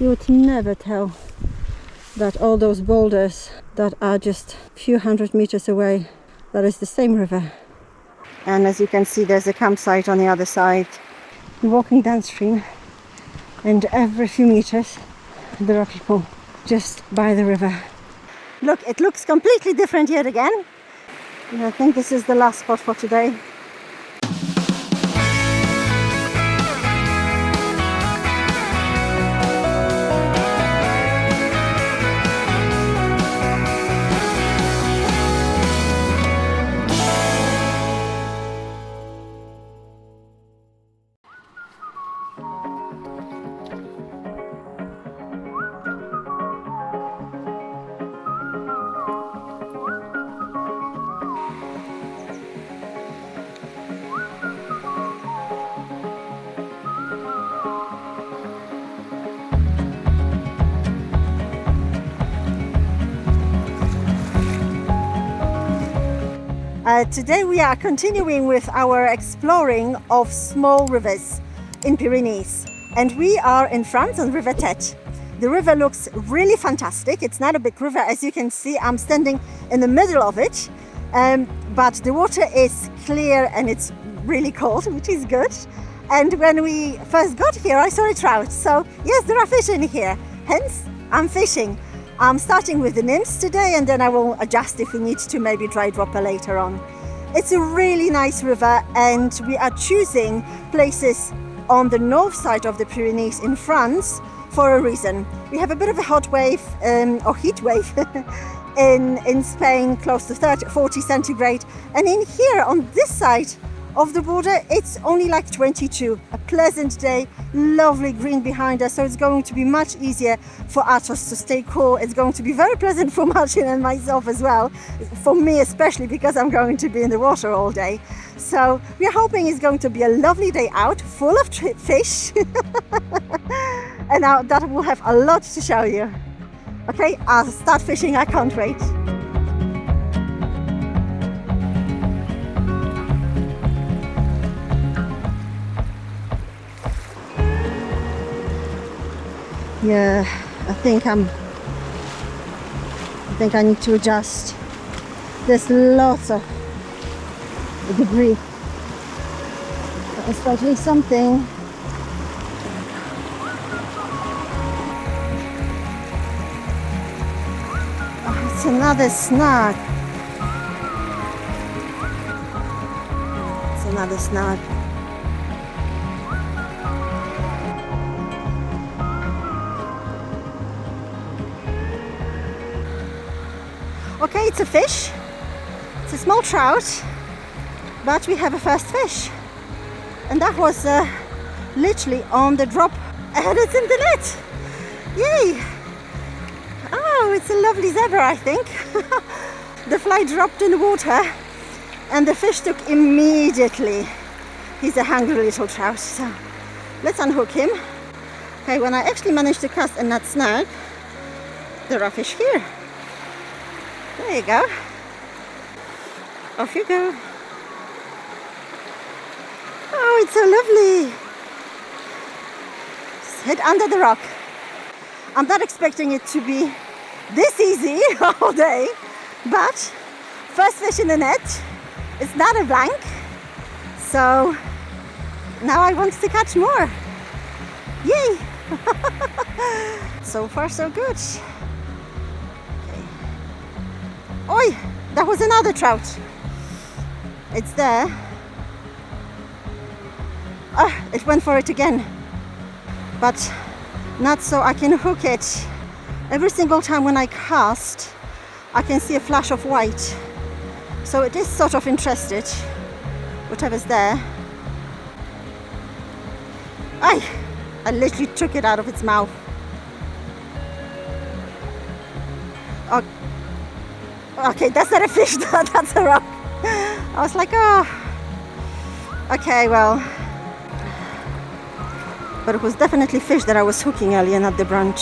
You would never tell that all those boulders that are just a few hundred meters away, that is the same river. And as you can see, there's a campsite on the other side. You're walking downstream, and every few meters there are people just by the river. Look, it looks completely different yet again. And I think this is the last spot for today. Today we are continuing with our exploring of small rivers in Pyrenees, and we are in France on River Tet. The river looks really fantastic. It's not a big river, as you can see. I'm standing in the middle of it, but the water is clear and it's really cold, which is good. And when we first got here, I saw a trout. So yes, there are fish in here, hence I'm fishing. I'm starting with the nymphs today, and then I will adjust if we need to, maybe dry dropper later on. It's a really nice river, and we are choosing places on the north side of the Pyrenees in France for a reason. We have a bit of a hot wave, or heat wave, in Spain, close to 40 centigrade. And in here, on this side of the border, it's only like 22. A pleasant day, lovely green behind us, so it's going to be much easier for Atos to stay cool. It's going to be very pleasant for Marcin and myself as well, for me especially, because I'm going to be in the water all day. So we're hoping it's going to be a lovely day out, full of fish, and now that will have a lot to show you. Okay, I'll start fishing, I can't wait. Yeah, I think I need to adjust. There's lots of debris, especially something. Oh, it's another snag. It's another snag. Okay, it's a fish. It's a small trout, but we have a first fish, and that was literally on the drop, and it's in the net. Yay! Oh, it's a lovely zebra, I think. The fly dropped in the water, and the fish took immediately. He's a hungry little trout, so let's unhook him. Okay, when I actually managed to cast a net snag, there are fish here. There you go. Off you go. Oh, it's so lovely. Just head under the rock. I'm not expecting it to be this easy all day, but first fish in the net. It's not a blank. So now I want to catch more. Yay! So far so good. Oi! That was another trout. It's there. It went for it again. But not so I can hook it. Every single time when I cast, I can see a flash of white. So it is sort of interested, whatever's there. I literally took it out of its mouth. Okay, that's not a fish, that's a rock. I was like, oh, okay, well. But it was definitely fish that I was hooking earlier, not the branch.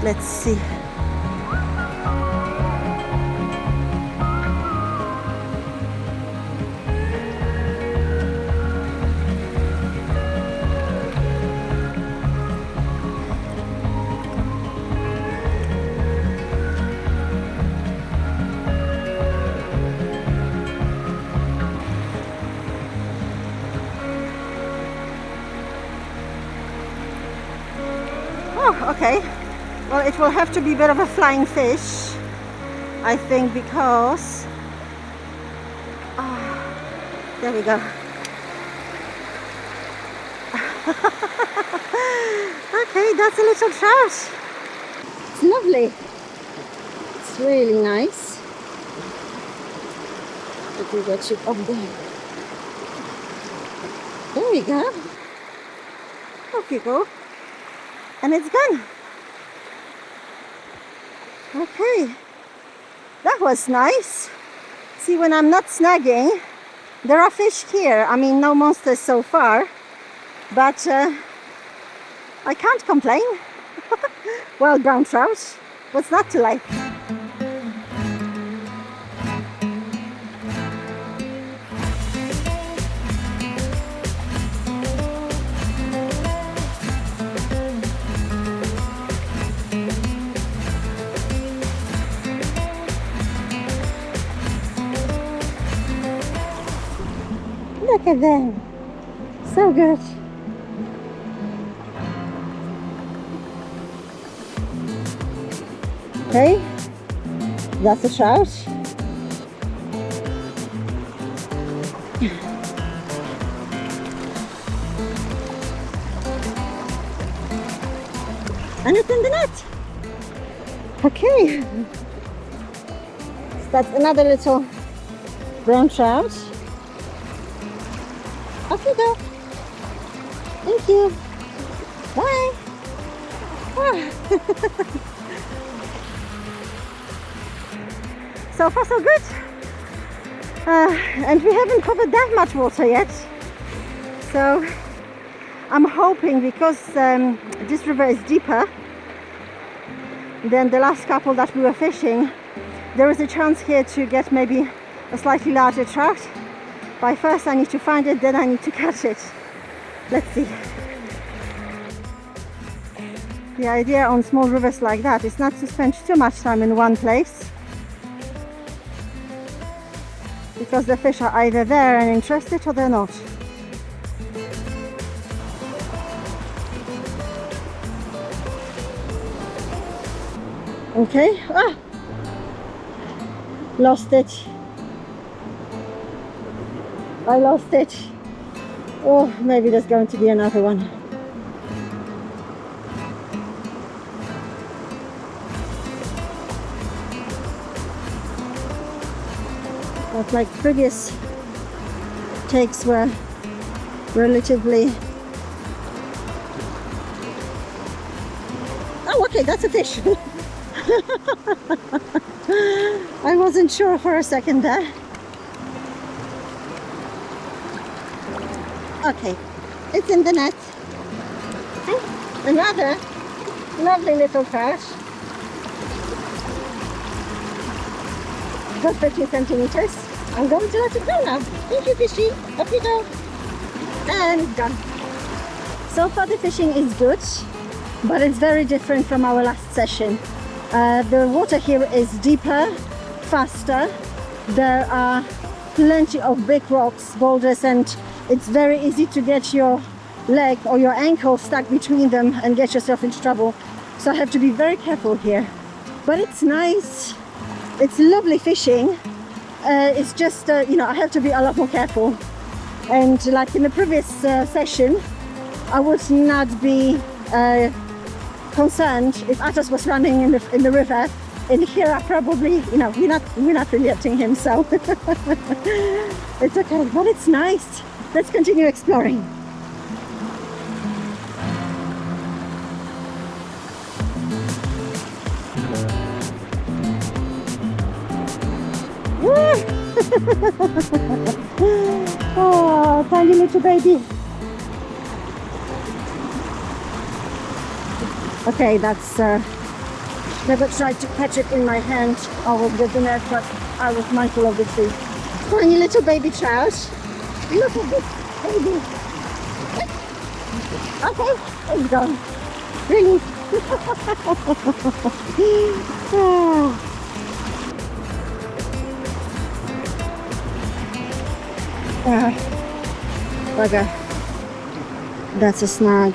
Let's see. Oh, okay. Well, it will have to be a bit of a flying fish, I think, because... there we go. Okay, that's a little trout. It's lovely. It's really nice. Let me get you up there. There we go. Off you go. And it's gone. Okay. That was nice. See, when I'm not snagging, there are fish here. I mean, no monsters so far. But I can't complain. Well, brown trout. What's not to like? Look at them. So good. Okay, that's a trout. And it's in the net. Okay, so that's another little brown trout. Off you go. Thank you. Bye. So far so good. And we haven't covered that much water yet. So I'm hoping, because this river is deeper than the last couple that we were fishing, there is a chance here to get maybe a slightly larger trout. But first I need to find it, then I need to catch it. Let's see. The idea on small rivers like that is not to spend too much time in one place, because the fish are either there and interested or they're not. Okay, lost it. I lost it. Oh, maybe there's going to be another one. But like previous takes were relatively... Oh, okay, that's a fish. I wasn't sure for a second there. Okay, it's in the net. Another lovely little trout. Just 15 centimeters. I'm going to let it go now. Thank you, fishy. Up you go. And done. So far the fishing is good, but it's very different from our last session. The water here is deeper, faster. There are plenty of big rocks, boulders, and it's very easy to get your leg or your ankle stuck between them and get yourself into trouble. So I have to be very careful here. But it's nice. It's lovely fishing. It's just, you know, I have to be a lot more careful. And like in the previous session, I would not be concerned if Atos was running in the river. And here I probably, you know, we're not really letting him, so it's okay. But it's nice. Let's continue exploring. Oh, tiny little baby. Okay, that's never tried to catch it in my hand or with the net, but I was mindful of the tree. Tiny little baby trout. Look at this baby. Okay, it's gone. Really? Oh. Bugger. That's a snag.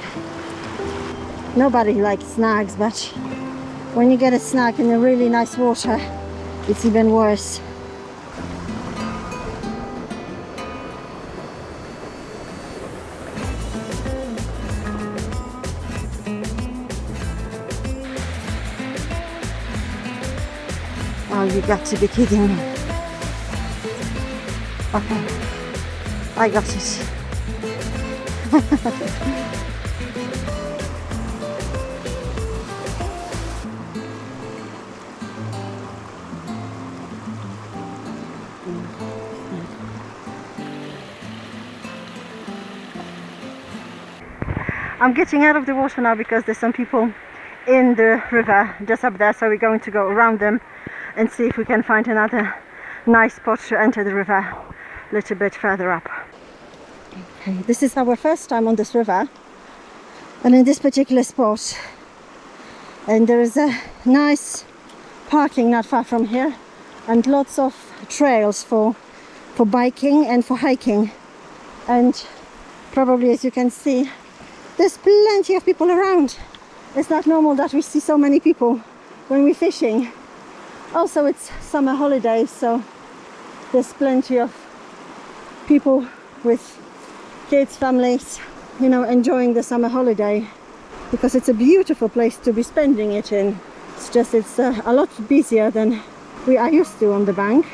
Nobody likes snags, but when you get a snag in a really nice water, it's even worse. Oh, you got to be kidding me. Okay, I got it. I'm getting out of the water now because there's some people in the river just up there, so we're going to go around them and see if we can find another nice spot to enter the river a little bit further up. Okay, this is our first time on this river and in this particular spot, and there is a nice parking not far from here and lots of trails for biking and for hiking, and probably, as you can see, there's plenty of people around. It's not normal that we see so many people when we're fishing. Also, it's summer holidays, so there's plenty of people with kids, families, you know, enjoying the summer holiday, because it's a beautiful place to be spending it in. It's just, it's a lot busier than we are used to on the bank.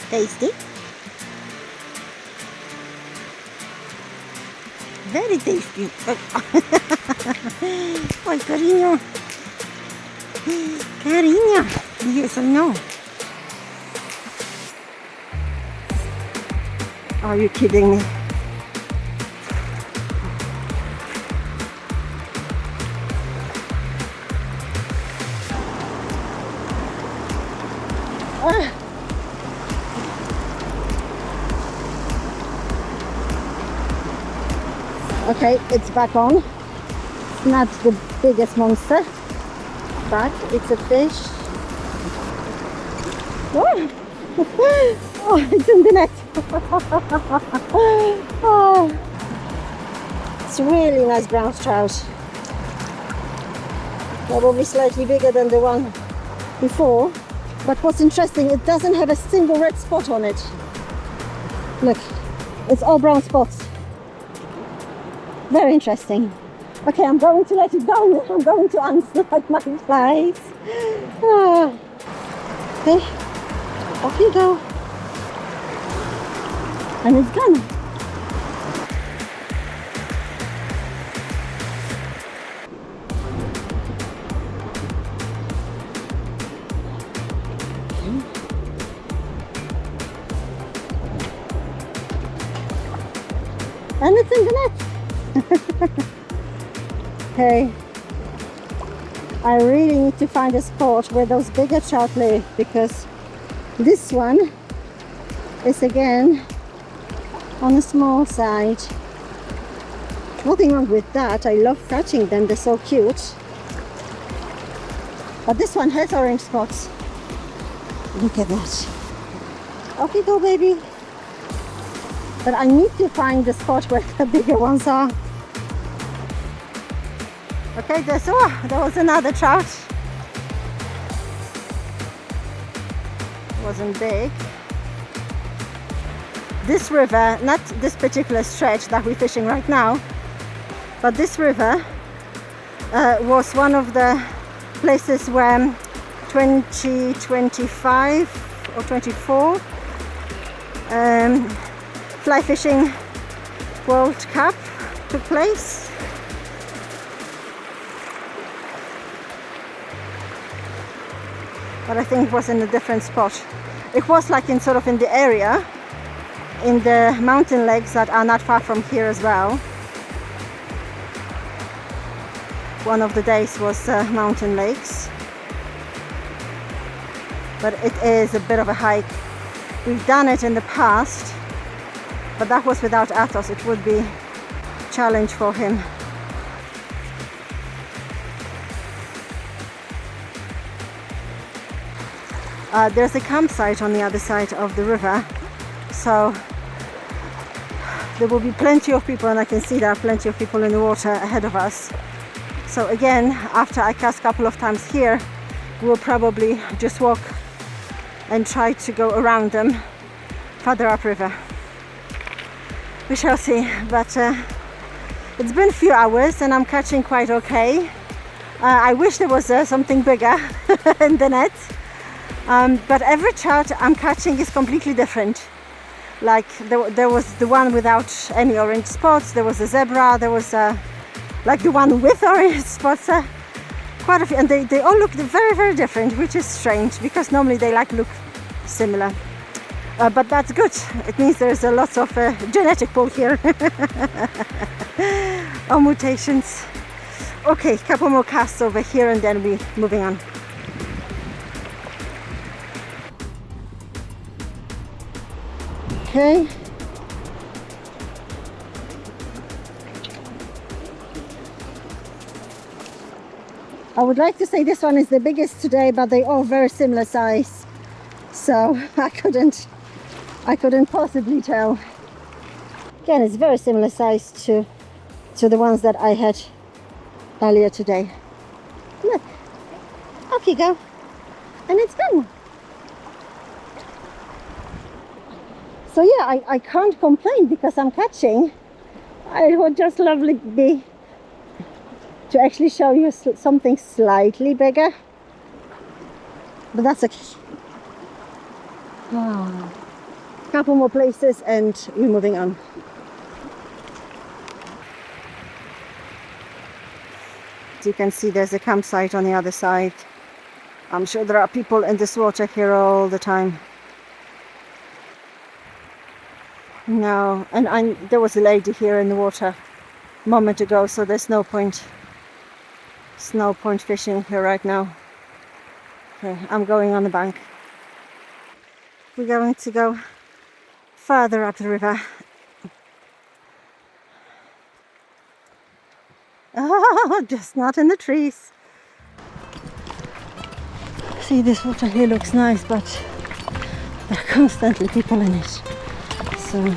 Tasty. Very tasty. Oi, carinho. Carinho. Yes, I know. Are you kidding me? Okay, it's back on. It's not the biggest monster, but it's a fish. Oh, oh, it's in the net. Oh, it's really nice brown trout. Probably slightly bigger than the one before, but what's interesting, it doesn't have a single red spot on it. Look, it's all brown spots. Very interesting. Okay, I'm going to let it go. I'm going to unslide my flies. Ah. Okay, off you go. And it's gone. And it's in the net. Hey, I really need to find a spot where those bigger trout live, because this one is again on the small side. Nothing wrong with that. I love catching them, they're so cute. But this one has orange spots. Look at that. Off you go, baby. But I need to find the spot where the bigger ones are. Okay, there was another trout. It wasn't big. This river, not this particular stretch that we're fishing right now, but this river was one of the places where 2025 or 24 fly fishing World Cup took place. But I think it was in a different spot. It was like in sort of in the area, in the mountain lakes that are not far from here as well. One of the days was mountain lakes, but it is a bit of a hike. We've done it in the past, but that was without Atos. It would be a challenge for him. There's a campsite on the other side of the river, so there will be plenty of people, and I can see there are plenty of people in the water ahead of us. So again, after I cast a couple of times here, we'll probably just walk and try to go around them further upriver. We shall see, but it's been a few hours and I'm catching quite okay. I wish there was something bigger in the net, but every trout I'm catching is completely different. Like there was the one without any orange spots, there was a zebra, there was like the one with orange spots, quite a few, and they all look very, very different, which is strange because normally they look similar. But that's good. It means there's a lot of genetic pool here. Or mutations. Okay, couple more casts over here and then we're moving on. Okay. I would like to say this one is the biggest today, but they're all very similar size. So I couldn't possibly tell. Again, it's very similar size to the ones that I had earlier today. Look, off you go, and it's gone. So yeah, I can't complain because I'm catching. It would just lovely be to actually show you something slightly bigger, but that's okay. Couple more places and we're moving on. As you can see, there's a campsite on the other side. I'm sure there are people in this water here all the time. No, and there was a lady here in the water a moment ago, so there's no point. There's no point fishing here right now. Okay, I'm going on the bank. We're going to go further up the river. Oh, just not in the trees. See, this water here looks nice, but there are constantly people in it. So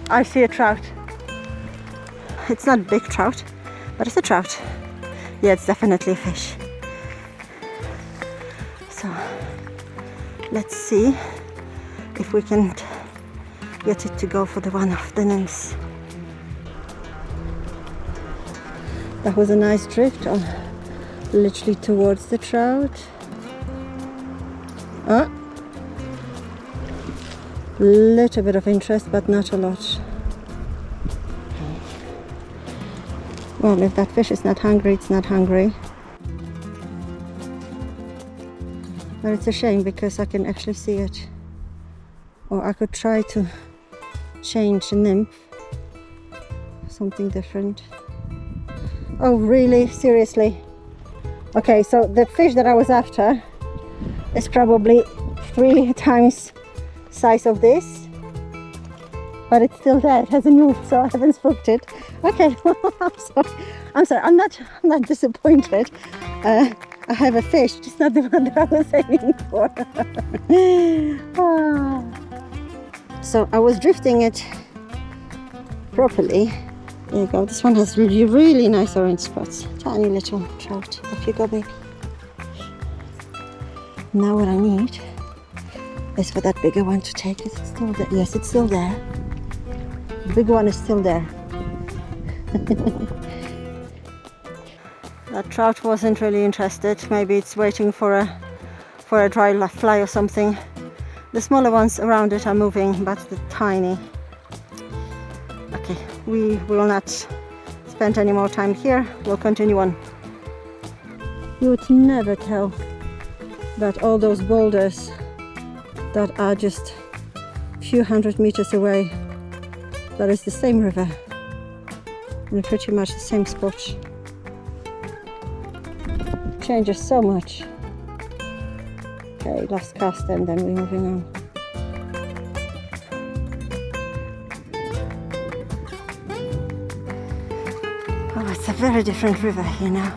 I see a trout. It's not a big trout, but it's a trout. Yeah, it's definitely a fish. So let's see if we can get it to go for the one of the nymphs. That was a nice drift on literally towards the trout. Oh, little bit of interest, but not a lot. Well, if that fish is not hungry, it's not hungry. But it's a shame because I can actually see it. Or I could try to change a nymph. Something different. Oh, really? Seriously? Okay, so the fish that I was after is probably 3 times size of this. But it's still there, it hasn't moved, so I haven't spooked it. Okay, I'm sorry, I'm not disappointed. I have a fish, just not the one that I was aiming for. So I was drifting it properly. There you go, this one has really, really nice orange spots. Tiny little trout. Off you go, baby. Now what I need is for that bigger one to take it. It's still there. Yes, it's still there. The big one is still there. That trout wasn't really interested. Maybe it's waiting for a dry fly or something. The smaller ones around it are moving, but they're tiny. Okay, we will not spend any more time here. We'll continue on. You would never tell that all those boulders that are just a few hundred meters away, that is the same river and pretty much the same spot. Changes so much. Okay, last cast and then we're moving on. Oh, it's a very different river here now.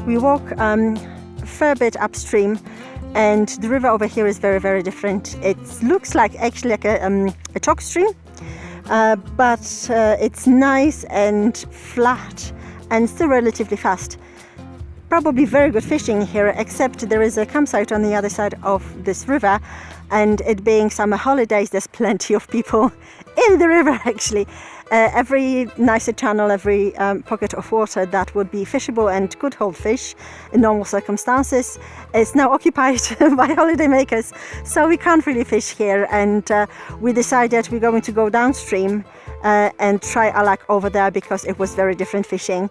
We walk a fair bit upstream, and the river over here is very, very different. It looks like actually like a chalk stream, but it's nice and flat and still relatively fast. Probably very good fishing here, except there is a campsite on the other side of this river, and it being summer holidays, there's plenty of people in the river actually. Every nicer channel, every pocket of water that would be fishable and could hold fish in normal circumstances is now occupied by holidaymakers, so we can't really fish here, and we decided we're going to go downstream and try our luck over there because it was very different fishing.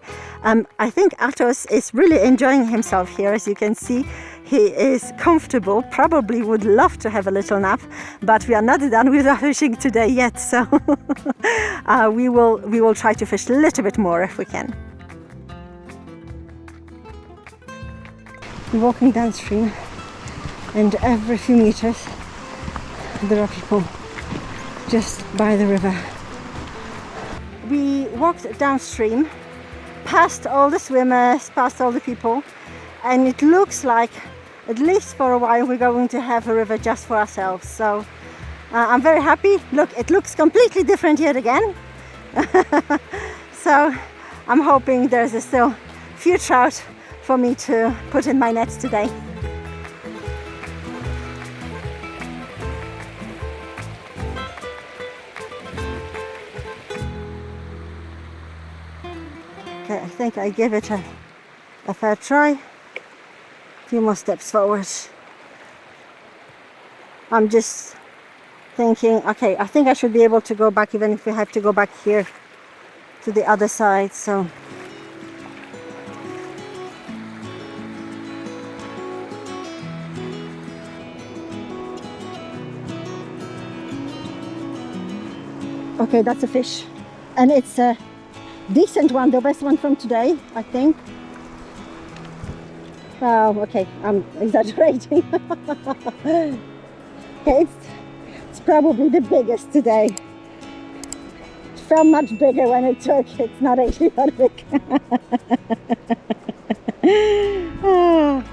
I think Atos is really enjoying himself here. As you can see, he is comfortable, probably would love to have a little nap, but we are not done with our fishing today yet, so we will try to fish a little bit more if we can. We're walking downstream, and every few meters there are people just by the river. We walked downstream, past all the swimmers, past all the people, and it looks like, at least for a while, we're going to have a river just for ourselves. So I'm very happy. Look, it looks completely different yet again. So I'm hoping there's still a few trout for me to put in my nets today. Okay, I think I give it a fair try. A few more steps forward. I'm just thinking, okay, I think I should be able to go back, even if we have to go back here to the other side. So okay, that's a fish, and it's a decent one, the best one from today, I think. Oh, okay, I'm exaggerating. Okay, it's probably the biggest today. It felt much bigger when it took. It's not actually that big. Oh,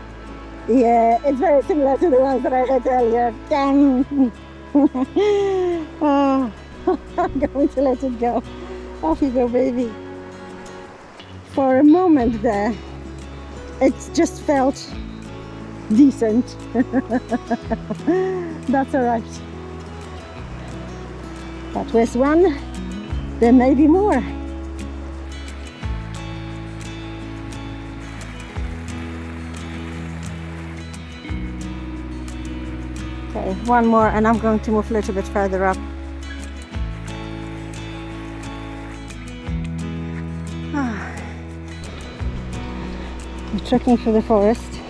yeah, it's very similar to the ones that I had earlier. Dang. Oh, I'm going to let it go. Off you go, baby. For a moment there, it just felt decent. That's all right. That was one. There may be more. Okay, one more, and I'm going to move a little bit further up. We're trekking through the forest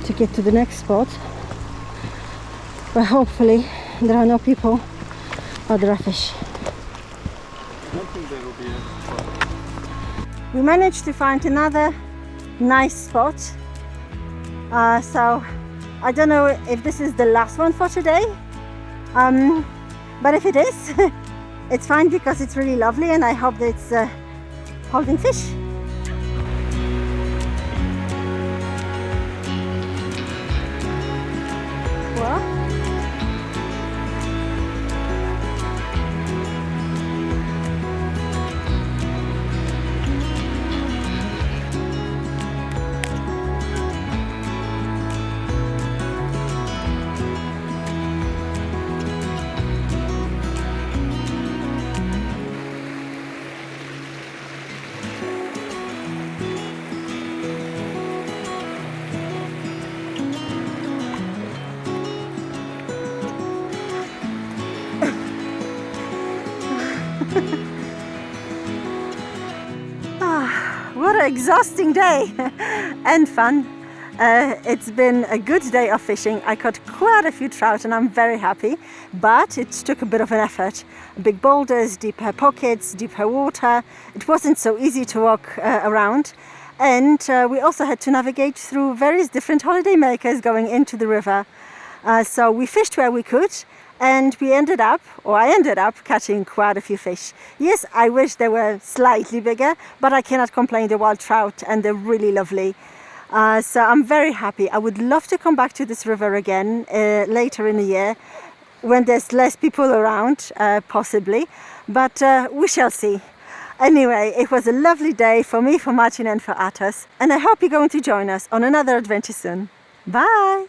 to get to the next spot, but hopefully there are no people or there are fish. I don't think there will be a spot. We managed to find another nice spot, so I don't know if this is the last one for today, but if it is, it's fine because it's really lovely, and I hope that it's holding fish. What an exhausting day and fun. It's been a good day of fishing. I caught quite a few trout and I'm very happy, but it took a bit of an effort. Big boulders, deeper pockets, deeper water. It wasn't so easy to walk around, and we also had to navigate through various different holiday makers going into the river. So we fished where we could, and I ended up catching quite a few fish. Yes, I wish they were slightly bigger, but I cannot complain. They're wild trout and they're really lovely. So I'm very happy. I would love to come back to this river again later in the year when there's less people around, possibly, but we shall see. Anyway, it was a lovely day for me, for Marcin and for Atos, and I hope you're going to join us on another adventure soon. Bye!